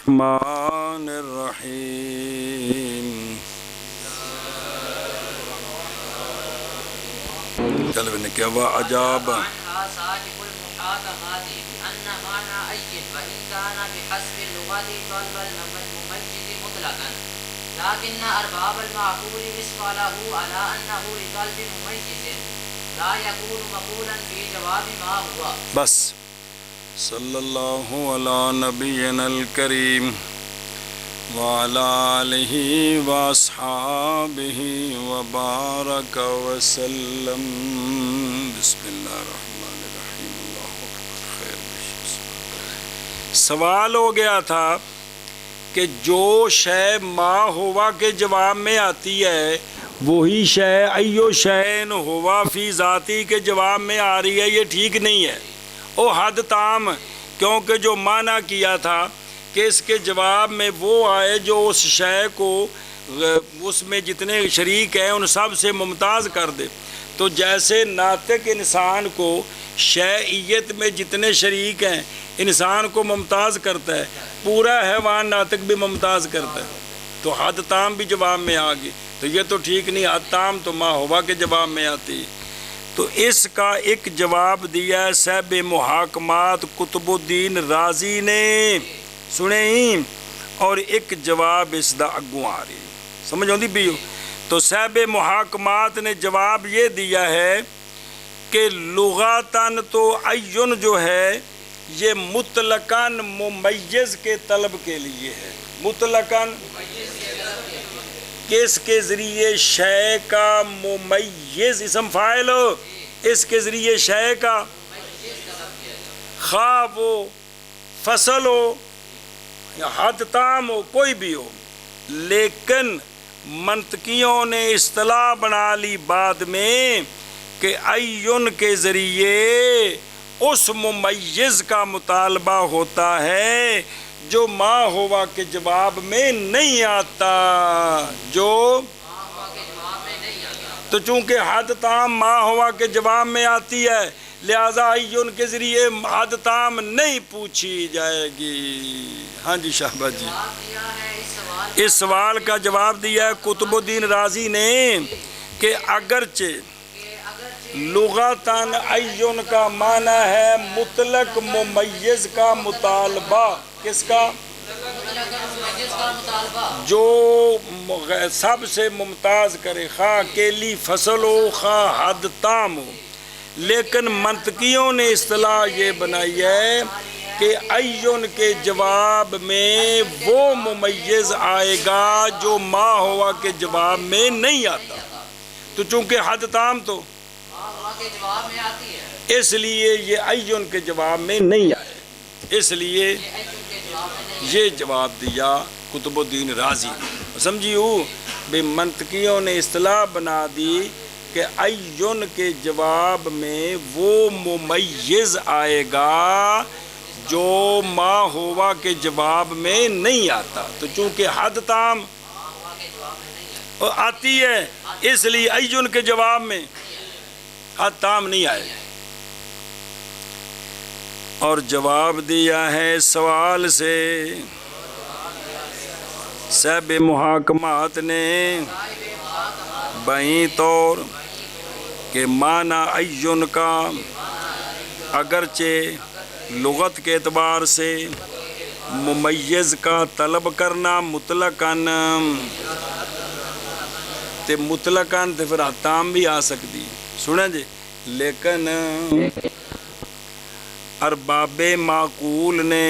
الرحمن الرحیم چل بنے کیا وا عجاب لكن أرباب المعقول إسقاله على أنه لقلب مميز لا يكون مقولا في جواب ما هو. بس صلی اللہ علی نبینا الکریم وعلی آلہ واصحابہ وبارک وسلم. بسم اللہ الرحمن الرحیم. اللہ اکبر. خیر سوال ہو گیا تھا کہ جو شے ما ہوا کے جواب میں آتی ہے وہی شے ایو شین ہوا فی ذاتی کے جواب میں آ رہی ہے، یہ ٹھیک نہیں ہے. او حد تام، کیونکہ جو معنی کیا تھا کہ اس کے جواب میں وہ آئے جو اس شے کو اس میں جتنے شریک ہیں ان سب سے ممتاز کر دے. تو جیسے ناطق انسان کو شیعیت میں جتنے شریک ہیں انسان کو ممتاز کرتا ہے، پورا حیوان ناطق بھی ممتاز کرتا ہے. تو حد تام بھی جواب میں آ گئی، تو یہ تو ٹھیک نہیں. حد تام تو ما ہوا کے جواب میں آتی. تو اس کا ایک جواب دیا ہے صاحب محاکمات قطب الدین رازی نے، سنیں، اور ایک جواب اس دا اگوں آ رہی سمجھ آتی بھی. تو صاحب محاکمات نے جواب یہ دیا ہے کہ لغاتاً تو عین جو ہے یہ مطلقاً ممیز کے طلب کے لیے ہے. مطلقاً کس کے ذریعے شے کا ممیز اسم فاعل ہو، اس کے ذریعے شے کا خواہ وہ فصل ہو یا حد تام ہو کوئی بھی ہو. لیکن منطقیوں نے اصطلاح بنا لی بعد میں کہ عین کے ذریعے اس ممیز کا مطالبہ ہوتا ہے جو ما ہوا کے جواب میں نہیں آتا. جو تو چونکہ حد تام ما ہوا کے جواب میں آتی ہے لہذا عین کے ذریعے حد تام نہیں پوچھی جائے گی. ہاں جی شہباز جی، اس سوال کا جواب دیا ہے قطب الدین رازی نے کہ اگرچہ لغتاً عین کا معنی ہے مطلق ممیز کا مطالبہ. کس کا؟ جو سب سے ممتاز کرے، خواہ اکیلی فصل ہو خواہ حد تام ہو. لیکن منطقیوں نے اصطلاح یہ بنائی ہے کہ عین کے جواب میں وہ ممیز آئے گا جو ما ہوا کے جواب میں نہیں آتا. تو چونکہ حد تام تو اس لیے یہ عین کے جواب میں نہیں آئے، اس لیے یہ جواب دیا قطب الدین رازی. سمجھیو بے منطقیوں نے اصطلاح بنا دی کہ عین کے جواب میں وہ ممیز آئے گا جو ما ہوا کے جواب میں نہیں آتا. تو چونکہ حد تام آتی ہے اس لیے عین کے جواب میں حد تام نہیں آئے. اور جواب دیا ہے سوال سے صاحب محاکمات نے بائیں طور کہ معنی عین کا اگرچہ لغت کے اعتبار سے ممیز کا طلب کرنا مطلقاً تے مطلقاً تے پھر تام بھی آ سکتی. سنیں جی، لیکن ارباب معقول نے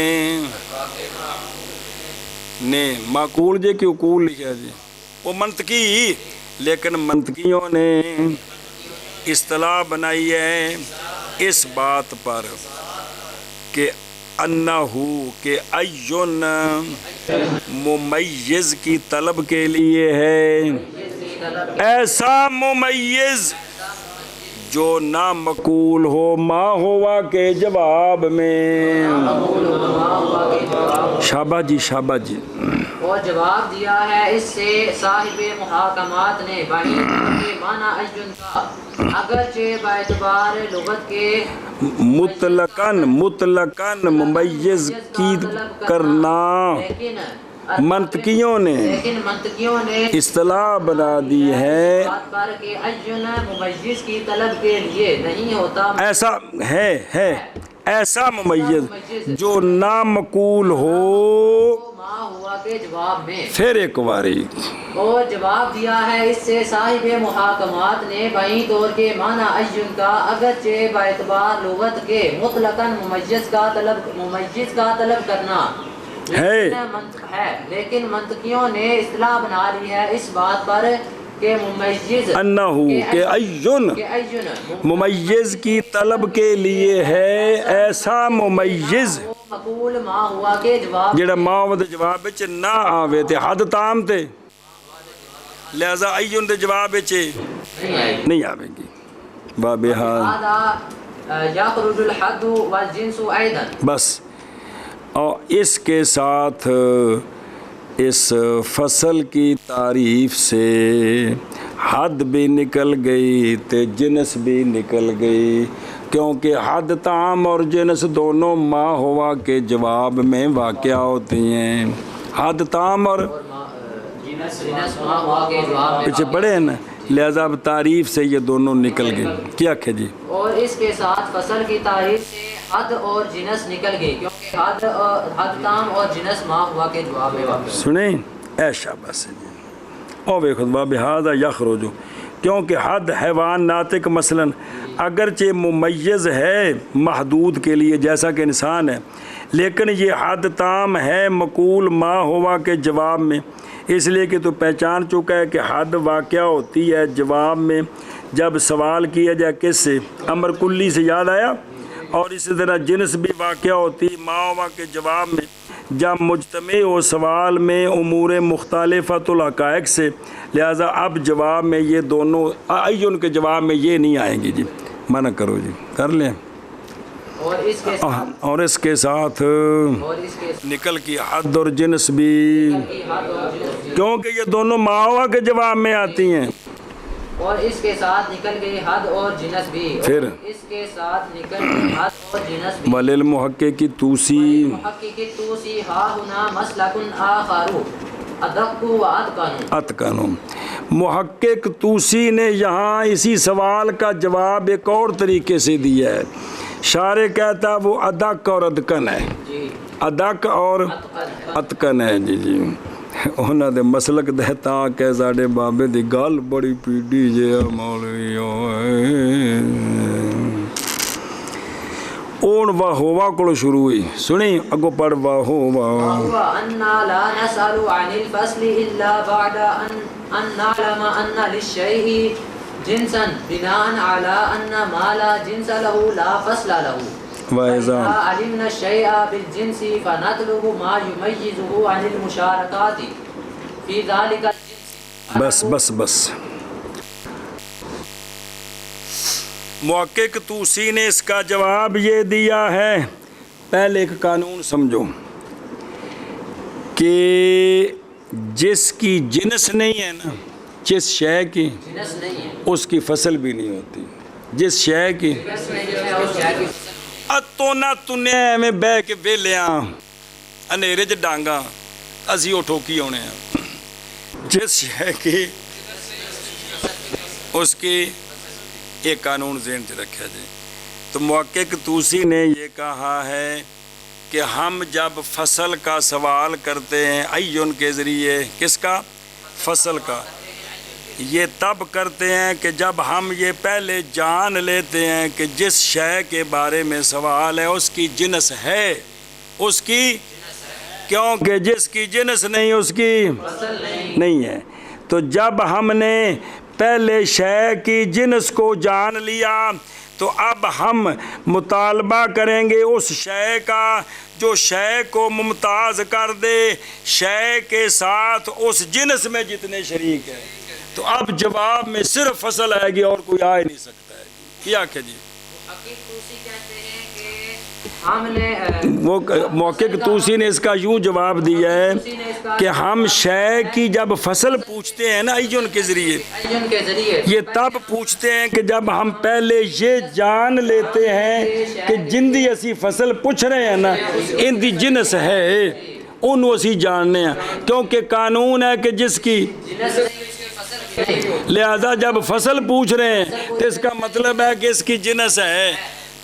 معقول جے کی عقول لکھا جی وہ منطقی، لیکن منطقیوں نے اصطلاح بنائی ہے اس بات پر کہ انہو کہ عین ممیز کی طلب کے لیے ہے، ایسا ممیز جو نہ مقول ہو ما ہوا کے جواب میں. شاباش جی شاباش جی. اور جواب دیا ہے اس سے صاحب محاکمات نے بعید کے معنی ایجن کا اگرچہ باعتبار لغت کے مطلقاً ممیز کی کرنا منطقیوں نے اصطلاح بنا دی ہے. بات پر کہ ایجن ممیز کی طلب کے لیے نہیں ہوتا. ایسا ہے ایسا ممیز جو نامقول ہو ما ہوا کے جواب میں. پھر ایک باری. اور جواب دیا ہے اس سے صاحب محاکمات نے بعید طور کے معنی ایجن کا اگرچہ باعتبار لغت کے مطلقاً ممیز کا طلب کرنا ہے لیکن منطقیوں نے اصطلاح بنا لی ہے اس بات پر کہ ممیز انہو کہ ایون ممیز کی طلب کے لیے ہے ایسا ممیز مقول ما ہوا کے جواب جڑا ما ہوا دے جواب وچ نہ آوے تے حد تام تے لہذا ایون دے جواب وچ نہیں آوے گی. هذا يخرج الحد والجنس ايضا. بس اور اس کے ساتھ اس فصل کی تعریف سے حد بھی نکل گئی تے جنس بھی نکل گئی کیونکہ حد تعام اور جنس دونوں ما ہوا کے جواب میں واقع ہوتی ہیں. حد تعام اور جنس ما ہوا کے جواب میں پیچھے پڑھے ہیں نا لہذا اب تعریف سے یہ دونوں نکل گئے. کیا کہ جی اور اس کے ساتھ فصل کی تعریف سے حد اور جنس نکل گئی کیونکہ حد تام اور جنس ما ہوا کے جواب میں واقع. سنیں اے شاباش جی او بے خود بہذا یخرجو کیونکہ حد حیوان ناطق مثلاً اگرچہ ممیز ہے محدود کے لیے جیسا کہ انسان ہے لیکن یہ حد تام ہے مقول ما ہوا کے جواب میں اس لیے کہ تو پہچان چکا ہے کہ حد واقع ہوتی ہے جواب میں جب سوال کیا جائے کس سے امر کلی سے یاد آیا اور اسی طرح جنس بھی واقع ہوتی ما ہوا کے جواب میں جب مجتمع ہو سوال میں امور مختلفۃ الحقائق سے لہذا اب جواب میں یہ دونوں ایون کے جواب میں یہ نہیں آئیں گی. جی منع کرو جی کر لیں. اور اس کے ساتھ نکل کی حد اور جنس بھی کیونکہ یہ دونوں ما ہوا کے جواب میں آتی ہیں. اور اس کے ساتھ نکل گئی حد اور جنس بھی پھر اس کے ساتھ نکل گئی حد اور جنس بھی. وللمحقق توسی محقق توسی ہا ہنا مسلک آخر ادق و اتقن. محقق توسی نے یہاں اسی سوال کا جواب ایک اور طریقے سے دیا ہے. شارح کہتا وہ ادق اور ادقن ہے. ادق اور اتقن ہے. جی انہاں دے مسلک دے تاں کہ ساڈے بابے دی گل بڑی پیڑی جے مولوی اون وا ہوا کو شروع ہوئی. سنی اگو پڑھ وا ہوا انا لا نسأل عن الفصل الا بعد ان نعلم ان للشيء جنسا بناء على ان ما لا جنس له لا فصل له. فإذا علمنا الشيء بالجنس فنطلب ما يميزه عن المشاركات في ذلك الجنس. بس محقق توسی نے اس کا جواب یہ دیا ہے. پہلے ایک قانون سمجھو کہ جس کی جنس نہیں ہے نا جس شے کی جنس نہیں ہے اس کی فصل بھی نہیں ہوتی. جس شے کی اتوں نہ تنے ایویں بہ کے ویلیاں انیرے چ ڈانگاں اسی وہ ٹھوکی ہونے ہیں. جس شے کی اس کی ایک قانون ذہن سے رکھا جائے. تو محقق توسی نے یہ کہا ہے کہ ہم جب فصل کا سوال کرتے ہیں ایون کے ذریعے کس کا فصل کا یہ تب کرتے ہیں کہ جب ہم یہ پہلے جان لیتے ہیں کہ جس شے کے بارے میں سوال ہے اس کی جنس ہے اس کی کیونکہ جس کی جنس نہیں اس کی نہیں ہے. تو جب ہم نے پہلے شے کی جنس کو جان لیا تو اب ہم مطالبہ کریں گے اس شے کا جو شے کو ممتاز کر دے شے کے ساتھ اس جنس میں جتنے شریک ہیں. تو اب جواب میں صرف فصل آئے گی اور کوئی آ ہی نہیں سکتا ہے. کیا کہ جی محقق طوسی کہتے ہیں کہ ہم نے وہ محقق طوسی نے اس کا یوں جواب دیا ہے کہ ہم شے کی جب فصل پوچھتے ہیں نا ایجن کے ذریعے، ایجن کے ذریعے یہ تب پوچھتے ہیں کہ جب ہم پہلے یہ جان لیتے ہیں کہ جن دی اسی فصل پوچھ رہے ہیں نا ان دی جنس ہے، انہوں اسی جاننے ہیں، کیونکہ قانون ہے کہ جس کی جنس فصل بھی نہیں۔ لہذا جب فصل پوچھ رہے ہیں تو اس کا مطلب ہے کہ اس کی جنس ہے۔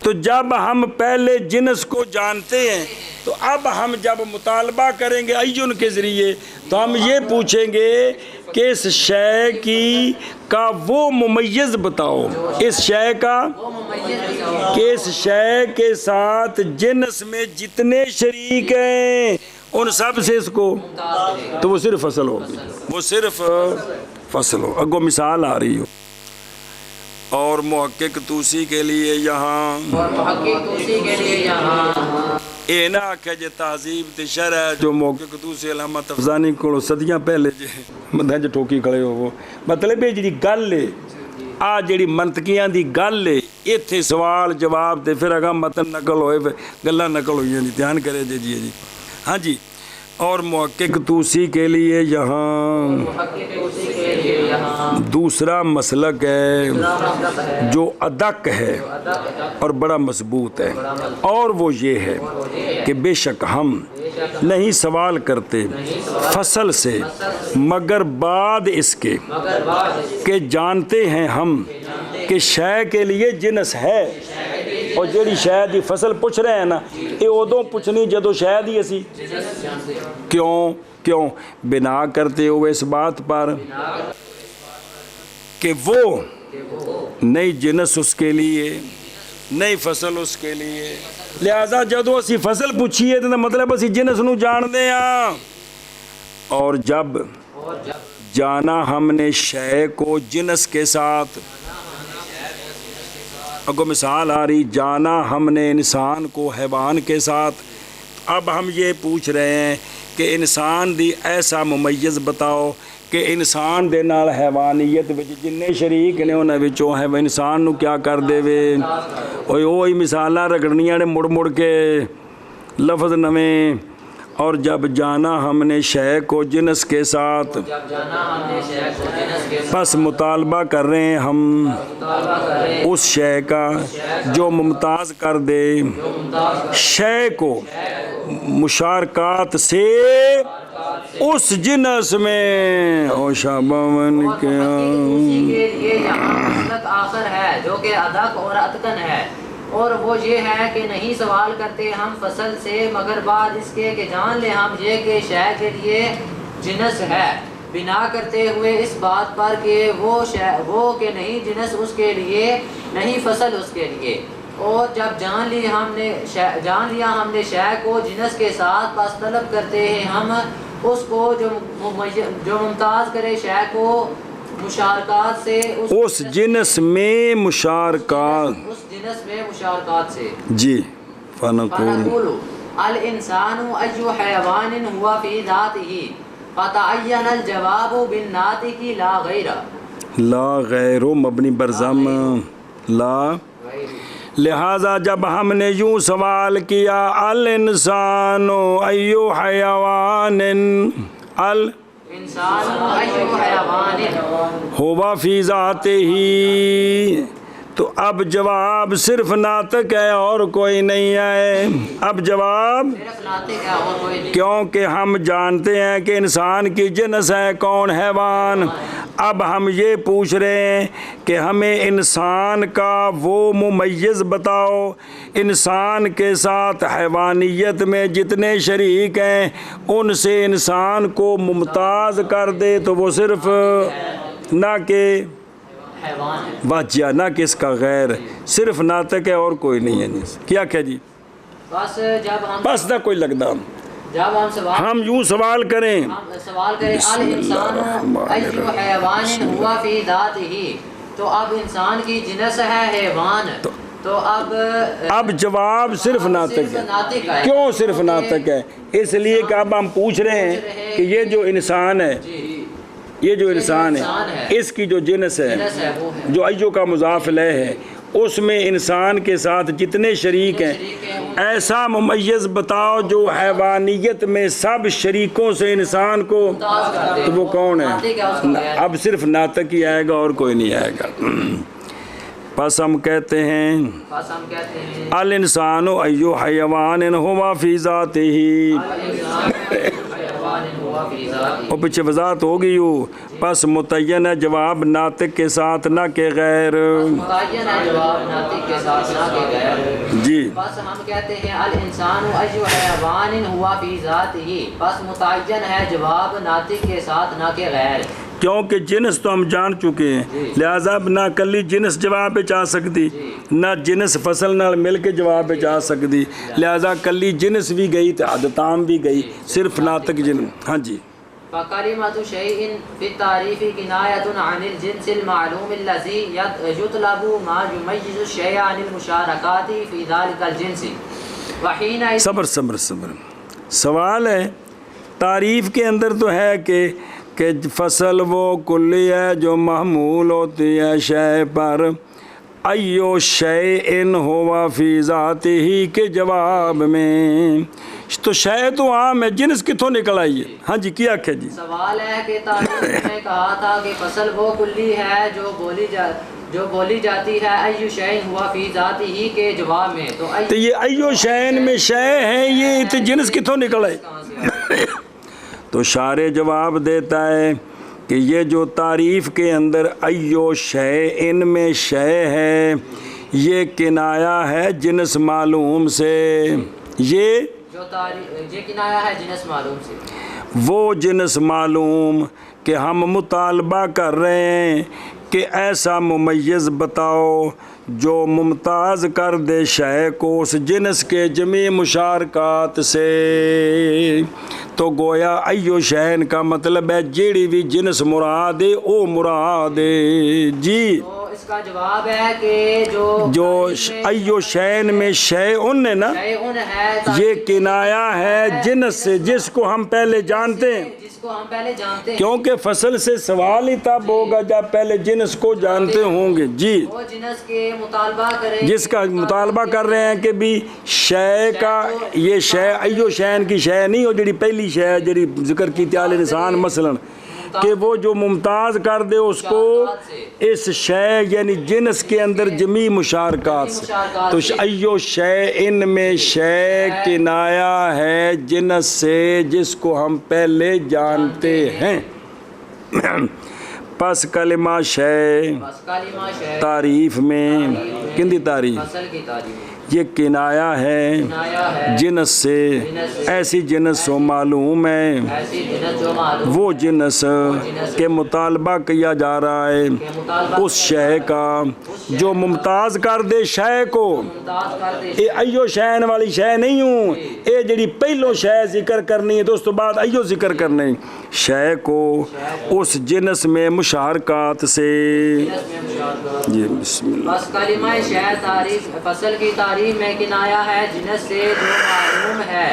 تو جب ہم پہلے جنس کو جانتے ہیں تو اب ہم جب مطالبہ کریں گے ایجن کے ذریعے تو ہم یہ پوچھیں گے کہ اس شے کی کا وہ ممیز بتاؤ، اس شے کا وہ ممیز بتاؤ کہ اس شے کے ساتھ جنس میں جتنے شریک ہیں ان سب سے اس کو، تو وہ صرف فصل ہوگی، وہ صرف فصل ہو۔ اگو مثال آ رہی ہو، اور محقق طوسی کے لیے یہاں اور محقق طوسی کے لیے یہاں اے نہ کہ جے تہذیب تے شرح جو محقق طوسی علامت افزانی کو صدیاں پہلے جے بندہ جو ٹوکی کھڑے ہو، وہ مطلب ہے جڑی گل ہے آ جڑی منطقیاں دی گل ہے ایتھے سوال جواب تے پھر اگاں متن نقل ہوئے گلاں نقل ہوئی ہیں، دھیان کرے جی جی ہاں جی۔ اور محقق طوسی کے لیے یہاں محقق طوسی کے لیے یہاں دوسرا مسلک ہے جو ادق ہے اور بڑا مضبوط ہے، اور وہ یہ ہے کہ بے شک ہم نہیں سوال کرتے فصل سے مگر بعد اس کے کہ جانتے ہیں ہم کہ شے کے لیے جنس ہے، اور جیڑی شے دی فصل پوچھ رہے ہیں نا یہ ادوں پوچھنی جدو شے دی اسی کیوں بنا کرتے ہوئے اس بات پر کہ وہ نئی جنس اس کے لیے نئی فصل اس کے لیے، لہذا جدو اسی فصل پوچھیے تو مطلب اسی جنس نو جان دے ہاں۔ اور جب جانا ہم نے شے کو جنس کے ساتھ، اگو مثال آ رہی، جانا ہم نے انسان کو حیوان کے ساتھ، اب ہم یہ پوچھ رہے ہیں کہ انسان دی ایسا ممیز بتاؤ کہ انسان دے نال حیوانیت وچ جننے شریک نے انہاں وچوں ہے انسان نو کیا کر دے وے، اوہی مثالاں رگڑنیاں نے مڑ مڑ کے لفظ نویں۔ اور جب جانا ہم نے شے کو جنس کے ساتھ، جب جانا ہم نے شے کو جنس کے ساتھ بس مطالبہ کر رہے ہیں ہم مطالبہ کر رہے ہیں اس شے کا جو ممتاز کر دے شے کو مشارکات سے اس جنس میں، او شابان کیا اسی کے لیے یہاں مسلک آخر ہے جو کہ ادق اور اتقن ہے، اور وہ یہ ہے کہ نہیں سوال کرتے ہم فصل سے مگر بعد اس کے کہ جان لے ہم یہ کہ شے کے لیے جنس ہے، بنا کرتے ہوئے اس بات پر کہ وہ کہ نہیں جنس اس کے لیے نہیں فصل اس کے لیے۔ اور جب جان لیا ہم نے شے کو جنس کے ساتھ پس طلب کرتے ہیں ہم اس کو جو ممتاز کرے شے کو مشارکات سے اس جنس میں مشارکات، اس جنس میں مشارکات سے جی فنقول فنقول الانسان ای حیوان ہوا فی ذاتہ فتعین الجواب بالناطق لا غیر، لا غیر مبنی برزم لا، لہذا جب ہم نے یوں سوال کیا الانسان ایو حیوان انسان ایو حیوان ہوا فی ذاتہ ہی، تو اب جواب صرف ناطق ہے اور کوئی نہیں ہے، اب جواب صرف ناطق ہے اور کوئی نہیں، کیونکہ ہم جانتے ہیں کہ انسان کی جنس ہے کون؟ حیوان۔ اب ہم یہ پوچھ رہے ہیں کہ ہمیں انسان کا وہ ممیز بتاؤ انسان کے ساتھ حیوانیت میں جتنے شریک ہیں ان سے انسان کو ممتاز کر دے، تو وہ صرف نہ کہ حیوان ہے، واجیہ نہ کہ اس کا غیر، صرف ناطق ہے اور کوئی نہیں ہے۔ کیا کیا جی بس جب ہم بس نہ کوئی لگنا، جب ہم یوں سوال کریں ہم سوال کریں الانسان ایو حیوان ہوا فی ذاتہ، تو اب انسان کی جنس ہے حیوان، تو اب جواب صرف ناطق ہے۔ ناطق ہے، کیوں صرف ناطق ہے؟ اس لیے کہ اب ہم پوچھ رہے ہیں کہ یہ جو انسان ہے، یہ جو انسان ہے اس کی جو جنس ہے جنس ہے وہ ہے جو ایو کا مضاف الیہ ہے اس میں انسان کے ساتھ جتنے شریک ہیں ایسا ممیز بتاؤ جو حیوانیت میں سب شریکوں سے انسان کو، تو وہ کون ہے؟ اب صرف ناطق ہی آئے گا اور کوئی نہیں آئے گا۔ پس ہم کہتے ہیں الانسان ایو حیوان ہوا فی ذاتہ، اور پیچھے وضاحت ہوگی ہو، پس متعین ہے جواب ناطق کے ساتھ نہ کہ غیر۔ متعین ہے جواب ناطق کے ساتھ نہ کہ غیر۔ جی بس ہم کہتے ہیں الانسان ایو حیوان ہوا فی ذاتہ، بس متعین ہے جواب ناطق کے ساتھ نہ کہ غیر، کیونکہ جنس تو ہم جان چکے ہیں، لہذا نہ کلی جنس جواب پہ آ سکتی، نہ جنس فصل نال مل کے جواب پہ آ سکتی، لہذا کلی جنس بھی گئی تو عدتام بھی گئی، صرف ناطق جنس۔ ہاں جی، فکلمۃ شیء فی التعریف کنایۃ عن الجنس المعلوم الذی یطلب ما یمیز الشیء عن المشارکات فی ذلک الجنس وحینئذ۔ صبر صبر صبر، سوال ہے تعریف کے اندر تو ہے کہ فصل وہ کلی ہے جو محمول ہوتی ہے شے پر، ایو شیء ہوا فی ذاتہ کے جواب میں، تو شے تو عام ہے، جنس کتوں نکل آئی ہے؟ ہاں جی کیا آکھے جی؟ سوال ہے کہ تعریف میں کہا تھا کہ فصل وہ کلی ہے جو بولی جاتی ہے، ایو شیء ہوا فی ذاتہ کے جواب میں، تو یہ ایو شیء میں شے ہے، یہ تو جنس کتوں نکل آئی؟ تو شارح جواب دیتا ہے کہ یہ جو تعریف کے اندر ایو شے ان میں شے ہے، یہ کنایا ہے جنس معلوم سے، یہ کنایا ہے جنس معلوم سے، وہ جنس معلوم کہ ہم مطالبہ کر رہے ہیں کہ ایسا ممیز بتاؤ جو ممتاز کر دے شے کو اس جنس کے جمیع مشارکات سے، تو گویا ایو شین کا مطلب ہے جیڑی بھی جنس مراد ہے او مراد ہے۔ جی تو اس کا جواب ہے کہ جو ایو شین میں شے ان ہے نا، یہ کنایا ہے جنس سے جس کو ہم پہلے جانتے ہیں، کیونکہ فصل سے سوال ہی تب ہوگا جب پہلے جنس کو جانتے ہوں گے۔ جی وہ جنس کے مطالبہ کریں، جس کا مطالبہ کر رہے ہیں کہ بھی شے کا، یہ شے ایو شین کی شے نہیں ہو جڑی پہلی شے ہے جڑی ذکر کی تیال انسان مثلا، کہ وہ جو ممتاز کر دے اس کو اس شے یعنی جنس کے اندر جمیع مشارکات سے، تو ایو شے ان میں شے کنایا ہے جنس سے جس کو ہم پہلے جانتے ہیں۔ پس کلمہ شے تعریف میں کندی تعریف، فصل کی تعریف یہ کنایا ہے جنس سے، ایسی جنس و معلوم ہے، ایسی جنس جو معلوم وہ جنس کے مطالبہ کیا جا رہا ہے اس شے کا جو ممتاز کر دے شے کو۔ ممتاز کر دے، اے ایو شین والی شے نہیں ہوں، اے جڑی پہلو شے ذکر کرنی ہے تو اس تو بعد ایو ذکر کرنے، شے کو اس جنس میں مشارکات سے۔ جنس میں مشارکات۔ جی بسم اللہ۔ بس کلمہ شے تعریف فصل کی تعریف میں کنایا ہے جنس سے جو معلوم ہے،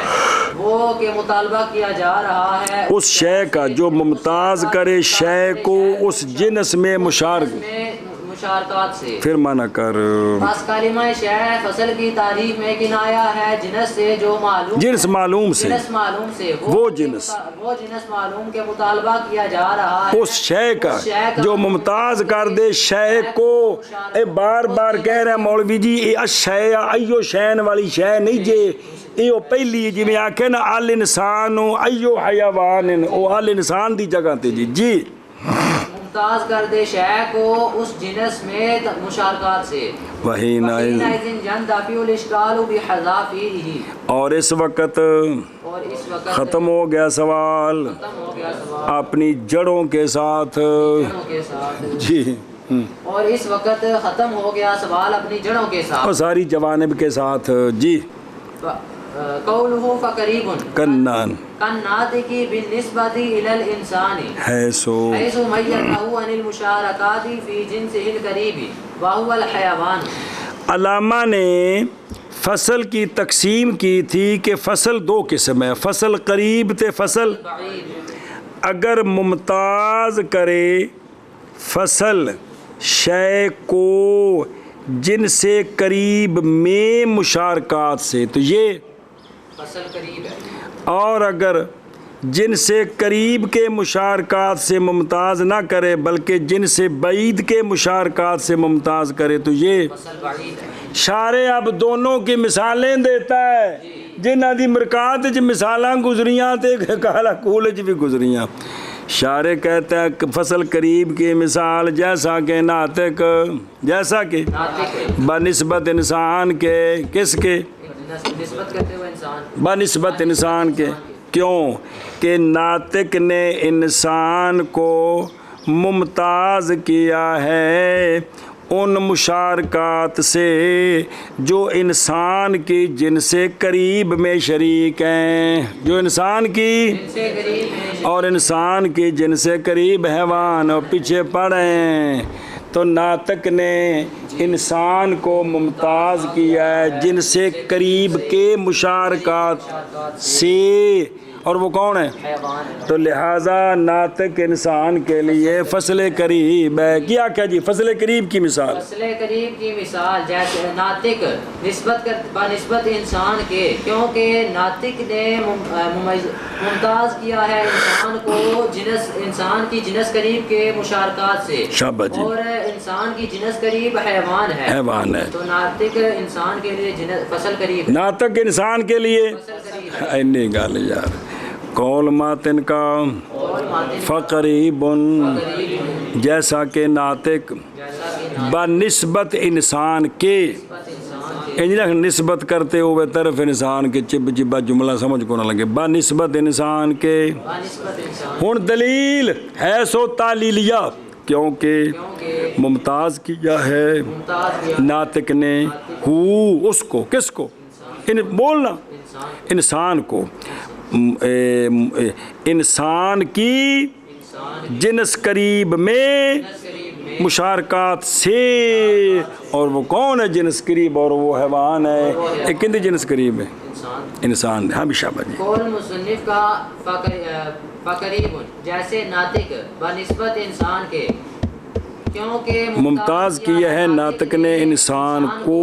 وہ کہ مطالبہ کیا جا رہا ہے اس شے کا جو ممتاز کرے شے کو اس جنس میں مشارکات سے۔ پھر معنی کر، بس کلمہ شے فصل کی تعریف میں کنایا ہے جنس سے جو معلوم، جنس معلوم سے، جنس معلوم سے، وہ جنس معلوم کے مطالبہ کیا جا رہا ہے اس شے کا جو ممتاز کر دے شے کو۔ اے بار بار کہہ رہے ہیں مولوی جی اے اشے ایو شین والی شے نہیں جے، ایو پہلی جی میں آکھے نا الانسان ایو حیوان، او الانسان دی جگہ تے جی۔ جی ممتاز کر دے شے کو اس جنس میں مشارکات سے، وہی نائز، اور اس وقت ختم ہو گیا سوال اپنی جڑوں کے ساتھ۔ جی اور اس وقت ختم ہو گیا سوال اپنی جڑوں کے ساتھ اور ساری جوانب کے ساتھ۔ جی قولہ فقریب کنان کالناطق بالنسبۃ الی الانسان حیث میزہ عن المشارکات فی جنسہ القریب وہو الحیوان۔ علامہ نے فصل کی تقسیم کی تھی کہ فصل دو قسم ہے، فصل قریب تے فصل اگر ممتاز کرے فصل شے کو جن سے قریب میں مشارکات سے، تو یہ فصل قریب ہے، اور اگر جن سے قریب کے مشارکات سے ممتاز نہ کرے بلکہ جن سے بعید کے مشارکات سے ممتاز کرے تو یہ فصل بعید ہے۔ شارع اب دونوں کی مثالیں دیتا ہے، جنہاں دی مرکات وچ مثالاں گزریاں تے کالا کول وچ بھی گزریاں۔ شارع کہتا ہے کہ فصل قریب کی مثال جیسا کہ ناطق، جیسا کہ ناطق بنسبت انسان کے، کس کے؟ نسبت کرتے ہوئے انسان، بنسبت انسان کے۔ کیوں کہ ناطق نے انسان کو ممتاز کیا ہے ان مشارکات سے جو انسان کی جن سے قریب میں شریک ہیں، جو انسان کی جن سے قریب ہے، اور انسان کی جن سے قریب حیوان اور پیچھے پڑیں، تو ناطق نے انسان کو ممتاز کیا ہے جن سے قریب کے مشارکات سے، اور وہ کون ہے؟ حیوان ہے۔ تو لہٰذا ناطق انسان کے لیے فصل قریب ہے۔ کیا جی فصل قریب کی مثال؟ فصل قریب کی مثال جیسے ناطق نسبت بنسبت انسان کے، کیونکہ ناطق نے ممتاز کیا ہے انسان کو انسان کی جنس قریب کے مشارکات سے، شاباش جی، اور انسان کی جنس قریب حیوان ہے، حیوان ہے۔ تو ناطق انسان کے لیے فصل قریب ہے، ناطق انسان کے لیے فصل قریب ہے۔ اینی گل یار، قول ماتن کا اور ماتن فقریب قریب جیسا کہ ناطق جیسا کہ بنسبت انسان کے، نسبت انسان کے، انجنہ نسبت کرتے ہوئے طرف انسان کے، چب چبا جملہ سمجھ کو نہ لگے، بنسبت انسان کے۔ بنسبت انسان ہن دلیل ہے سو تعلیلیہ، کیونکہ کیونکہ ممتاز کیا ہے ممتاز کیا ناطق نے ہو، اس کو، کس کو؟ بولنا انسان انسان کو، انسان کی انسان جنس قریب میں جنس قریب میں مشارکات سے، اور وہ کون ہے جنس قریب؟ اور وہ حیوان ہے۔ ایک کندی جنس قریب ہے؟ انسان۔ انسان۔ ہاں بھی شاباش جی۔ قول مصنف کا فقریب جیسے ناطق بنسبت انسان کے، کیونکہ ممتاز کیا ہے ناطق نے انسان کو،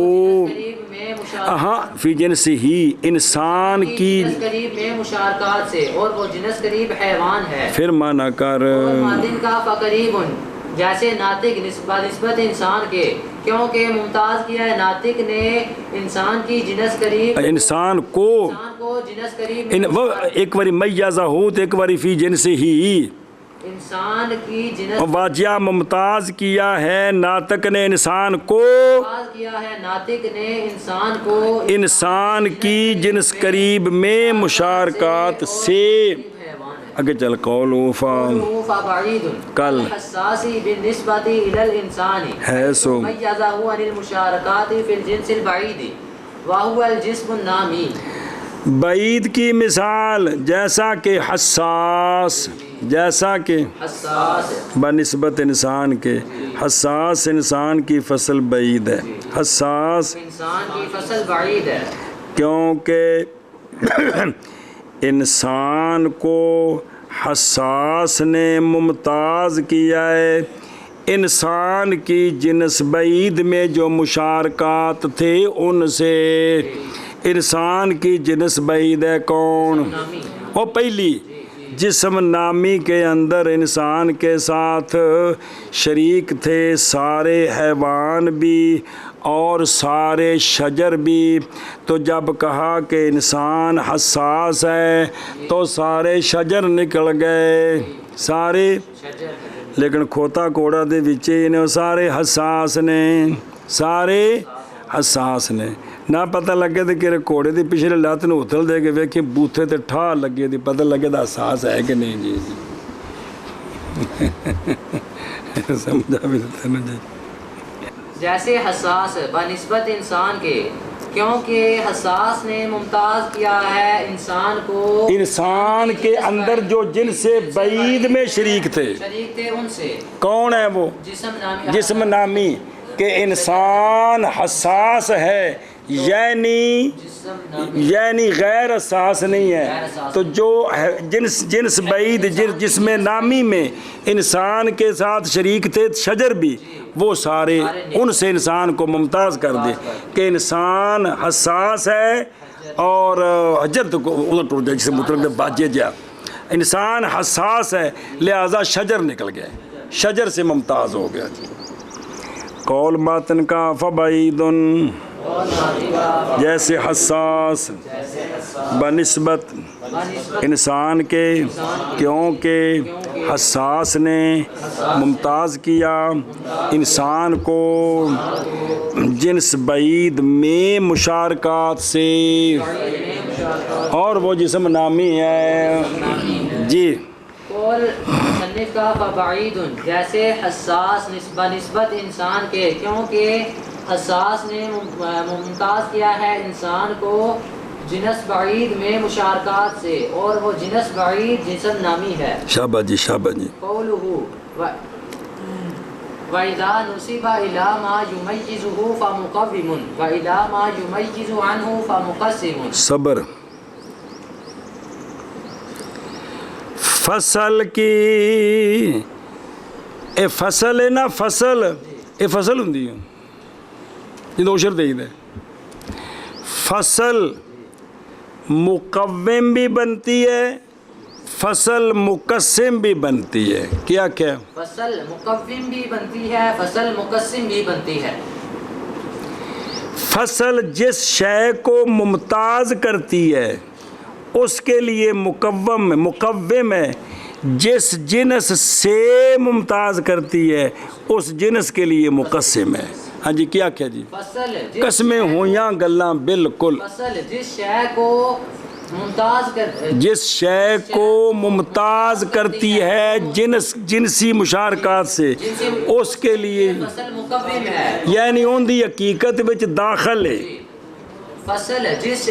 جنس قریب میں مشارکات، ہاں فی جنس ہی، انسان کی، جنس قریب میں مشارکات سے، اور وہ جنس قریب حیوان ہے۔ پھر مانا کر اور ماتن کا فقریب جیسے ناطق نسبت انسان کے، کیونکہ ممتاز کیا ہے ناطق نے انسان کی جنس قریب، انسان کو، انسان کو جنس قریب میں وہ ایک باری میازہ ہو تو ایک باری فی جنس ہی، انسان کی جنس واجہ ممتاز کیا ہے ناطق نے انسان کو، ممتاز کیا ہے ناطق نے انسان کو انسان کی جنس قریب میں مشارکات سے۔ حیوان ہے۔ اگے چل قول فا فبعید کل حساسی بالنسبت الى الانسان ہے سو میزہ عن المشارکات فی الجنس البعید وهو الجسم النامی۔ بعید کی مثال جیسا کہ حساس، جیسا کہ حساس بنسبت انسان کے، حساس انسان کی فصل بعید ہے، حساس انسان کی فصل بعید ہے، کیونکہ انسان کو حساس نے ممتاز کیا ہے انسان کی جنس بعید میں جو مشارکات تھے ان سے۔ انسان کی جنس بعید ہے کون؟ نامی وہ پہلی جسم نامی کے اندر انسان کے ساتھ شریک تھے سارے حیوان بھی اور سارے شجر بھی، تو جب کہا کہ انسان حساس ہے تو سارے شجر نکل گئے، سارے، شجر، لیکن کھوتا کوڑا دے وچے نے سارے حساس نے، سارے حساس نے، نہ پتہ لگے تو کہ کوڑے دی پچھلے لات نو اتل دے کے ویکھی بوتھے تے ٹھا لگے دی پتہ لگے دا حساس ہے کہ نہیں جی جی سمجھا بھی دیتا نا جی۔ جیسے حساس بنسبت انسان کے، کیونکہ حساس نے ممتاز کیا ہے انسان کو، انسان کے اندر جو جن سے بعید میں شریک تھے، شریک تھے ان سے، کون ہے وہ؟ جسم نامی، جسم نامی، کہ انسان حساس ہے یعنی جسم نامی یعنی غیر حساس نہیں ہے، تو جو جنس بعید جس میں نامی میں انسان کے ساتھ شریک تھے شجر بھی، وہ سارے ان سے انسان کو ممتاز کر دے کہ انسان حساس ہے اور حجر تو ادھر ٹوٹ جائے جسے مطلب باجے جا، انسان حساس ہے لہذا شجر نکل گئے، شجر سے ممتاز ہو گیا۔ قول باطن کا فبعیدن جیسے حساس بنسبت انسان کے، کیونکہ حساس نے ممتاز کیا انسان کو جنس بعید میں مشارکات سے، اور وہ جسم نامی ہے۔ جی قول مصنف کا فبعید جیسے حساس نسبت انسان کے، کیونکہ حساس نے ممتاز کیا ہے انسان کو جنس بعید میں مشارکات سے، اور وہ جنس بعید جسم نامی ہے۔ شاباش جی، شاباش جی۔ قولہ وَإِذَا نُسِبَ إِلَى مَا يُمَيِّزُهُ فَمُقَوِّمٌ وَإِلَى مَا يُمَيِّزُ عَنْهُ فَمُقَسِّمٌ۔ صبر۔ فصل کی اے فصل ہے نا، فصل اے فصل ہوں یہ دو شرط ہے، فصل مقوم بھی بنتی ہے، فصل مقسم بھی بنتی ہے۔ کیا کیا؟ فصل مقوم بھی بنتی ہے، فصل مقسم بھی بنتی ہے۔ فصل جس شے کو ممتاز کرتی ہے اس کے لیے مقوم ہے، جس جنس سے ممتاز کرتی ہے اس جنس کے لیے مقسم ہے۔ ہاں جی، کیا کیا جی؟ فصل قسمیں ہویاں گلاں بالکل، فصل جس شے کو ممتاز جس شے کو ممتاز کرتی ہے جنسی مشارکات سے اس کے لیے، فصل مقوم ہے، یعنی ان دی حقیقت وچ داخل ہے، فصل جس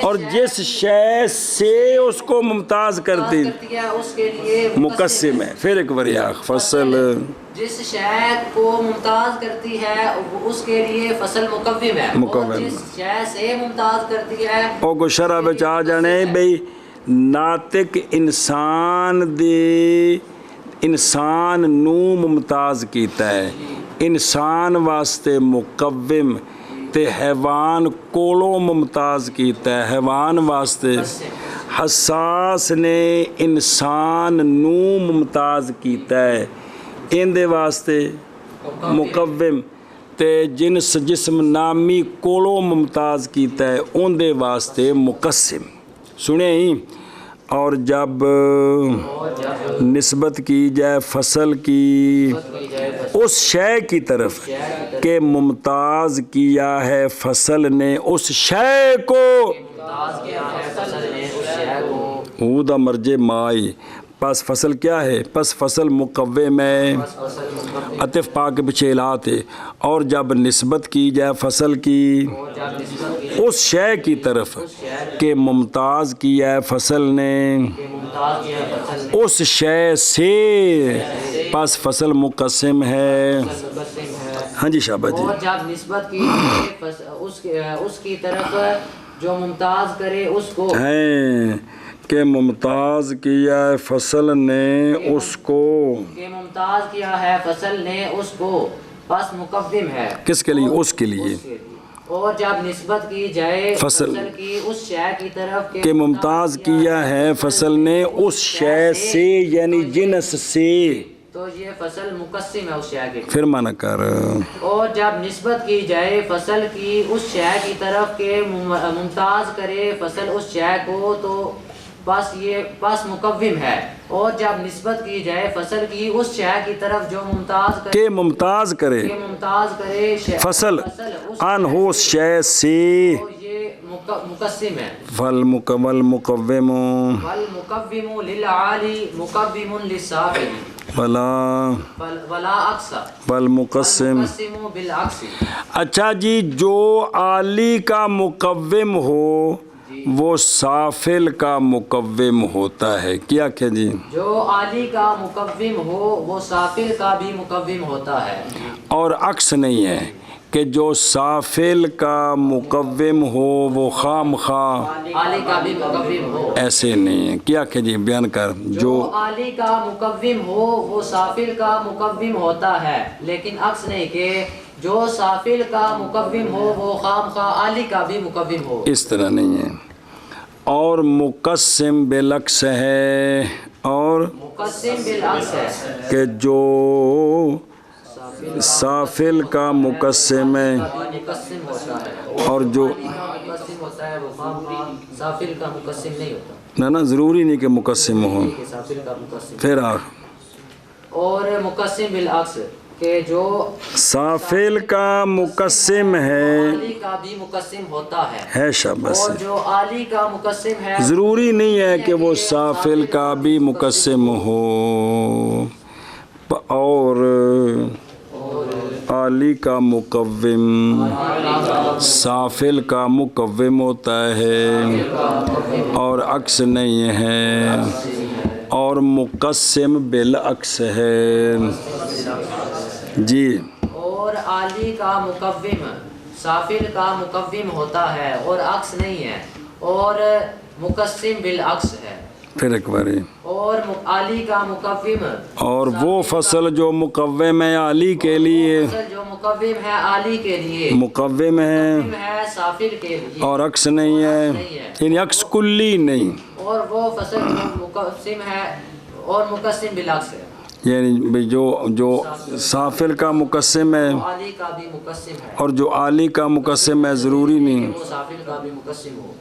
اور جس شے سے اس کو ممتاز کرتی ہے اس کے لیے مقسم ہے۔ پھر ایک بار فصل جس شے کو ممتاز کرتی ہے اس کے لیے فصل مقوم ہے، اور جس شے سے ممتاز کرتی ہے او کو شرح وچ آ جانے بھئی ناطق انسان دے انسان نو ممتاز کیتا ہے، انسان واسطے مقوم تے حیوان کولوں ممتاز کیتا ہے، حیوان واسطے حساس نے انسان نو ممتاز کیتا ہے، ان دے واسطے مقوم تے جنس جسم نامی کولوں ممتاز کیتا ہے ان دے واسطے مقسم۔ سنیں ہی، اور جب نسبت کی جائے فصل کی اس شے کی طرف کہ ممتاز کیا ہے فصل نے اس شے کو، او دا مرجے مائی، پس فصل کیا ہے؟ پس فصل مقوم ہے، عطف پا کے پیچھے لاتے، اور جب نسبت کی جائے فصل کی اس شے کی طرف کہ ممتاز کیا ہے فصل نے اس شے سے، پس فصل مقسم ہے۔ ہاں جی، شاباش جی۔ اور جب نسبت کی اس کی طرف جو ممتاز کرے اس کو، ہیں کہ ممتاز کیا ہے فصل نے اس کو، کہ ممتاز کیا ہے فصل نے اس کو، پس مقدم ہے۔ کس کے لیے؟ اس کے لیے۔ اور جب نسبت کی جائے فصل کی اس شے کی طرف کہ ممتاز کیا ہے فصل نے اس شے سے، یعنی جنس سے، تو یہ فصل مقسم ہے اس شے کے۔ پھر مانا کر، اور جب نسبت کی جائے فصل کی اس شے کی طرف کہ ممتاز کرے فصل اس شے کو، تو بس یہ پس مقوم ہے۔ اور جب نسبت کی جائے فصل کی اس شے کی طرف جو ممتاز کرے، کہ ممتاز کرے فصل ان ہو اس شے سے، تو یہ مقسم ہے۔ والمقوم والمقوم للعالی مقوم للسافل ولا اکثر والمقسم۔ بالعکس۔ اچھا جی، جو عالی کا مقوم ہو وہ سافل کا مقوم ہوتا ہے۔ کیا کہ جی؟ جو عالی کا مقوم ہو وہ سافل کا بھی مقوم ہوتا ہے، اور عکس نہیں ہے کہ جو سافل کا مقوم ہو وہ خام خواہ عالی کا بھی مقوم ہو. ایسے نہیں ہے. کیا کہ جی بیان کر. جو عالی کا مقوم ہو وہ سافل کا مقوم ہوتا ہے، لیکن عکس نہیں کہ جو سافل کا مقوم ہو وہ خام خواہ عالی کا بھی مقوم ہو. اس طرح نہیں ہے. اور مقسم بالعکس ہے، اور مقسم بالعکس ہے کہ جو سافل کا مقسم ہے مقسم ہوتا ہے، اور جو مقسم ہوتا ہے وہ خام خواہ سافل کا مقسم نہیں ہوتا. نہ ضروری نہیں کہ مقسم ہو. کہ سافل کا مقسم. پھر اور مقسم بالعکس کہ جو سافل کا مقسم ہے عالی کا بھی مقسم ہوتا ہے، شاباش. اور جو عالی کا مقسم ہے ضروری نہیں ہے کہ وہ سافل کا بھی مقسم ہو، اور عالی کا مقوم سافل کا مقوم ہوتا ہے اور عکس نہیں ہے، اور مقسم بالعکس ہے. جی. اور عالی کا مقوم سافل کا مقوم ہوتا ہے اور عکس نہیں ہے، اور مقسم بالعکس ہے. پھر ایک باری. اور عالی کا مقوم اور وہ فصل جو مقوم ہے عالی کے لیے، جو مقوم ہے عالی کے لیے، مقوم ہے سافل کے لیے، اور عکس نہیں ہے، یعنی عکس کلی نہیں. اور وہ فصل جو مقسم ہے اور مقسم بالعکس ہے، یعنی جو سافل کا مقسم ہے عالی کا بھی مقسم ہے، اور جو عالی کا مقسم ہے ضروری نہیں. وہ سافل کا بھی مقسم ہو.